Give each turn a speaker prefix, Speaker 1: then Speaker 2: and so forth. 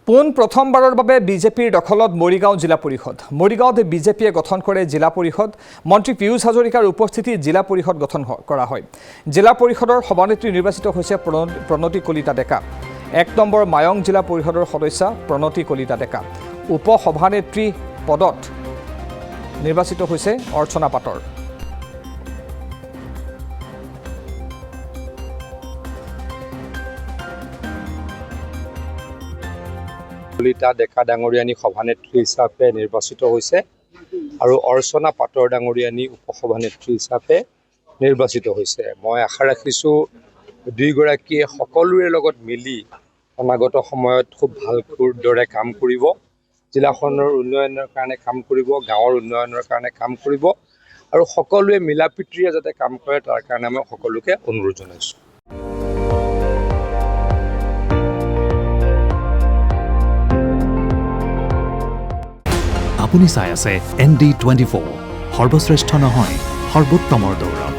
Speaker 1: পোন প্ৰথমবাৰৰ বাবে বিজেপিৰ দখলত মৰিগাঁও জিলা পৰিষদ। মৰিগাঁৱত বিজেপিয়ে গঠন কৰে জিলা পৰিষদ। মন্ত্ৰী পীয়ুষ হাজৰিকাৰ উপস্থিতিত জিলা পৰিষদ গঠন কৰা হয়। জিলা পৰিষদৰ সভানেত্ৰী নিৰ্বাচিত হৈছে প্ৰণতি কলিতা ডেকা। ১ নম্বৰ মায়ং জিলা পৰিষদৰ সদস্যা প্ৰণতি কলিতা ডেকা। উপ সভানেত্ৰী পদত নিৰ্বাচিত হৈছে অৰ্চনা পাটৰ।
Speaker 2: কলিতা ডেকা ডাঙৰীয়ানী সভানেত্ৰী হিচাপে নিৰ্বাচিত হৈছে আৰু অৰ্চনা পাটৰ ডাঙৰীয়ানী উপসভানেত্ৰী হিচাপে নিৰ্বাচিত হৈছে। মই আশা ৰাখিছোঁ দুয়োগৰাকীয়ে সকলোৰে লগত মিলি অনাগত সময়ত খুব ভালদৰে কাম কৰিব, জিলাখনৰ উন্নয়নৰ কাৰণে কাম কৰিব, গাঁৱৰ উন্নয়নৰ কাৰণে কাম কৰিব আৰু সকলোৱে মিলা প্ৰীতিৰে যাতে কাম কৰে তাৰ কাৰণে মই সকলোকে অনুৰোধ জনাইছোঁ।
Speaker 3: আপুনি চাই আছে ND24 সৰ্বশ্ৰেষ্ঠ নহয় সৰ্বোত্তমৰ দৌৰত।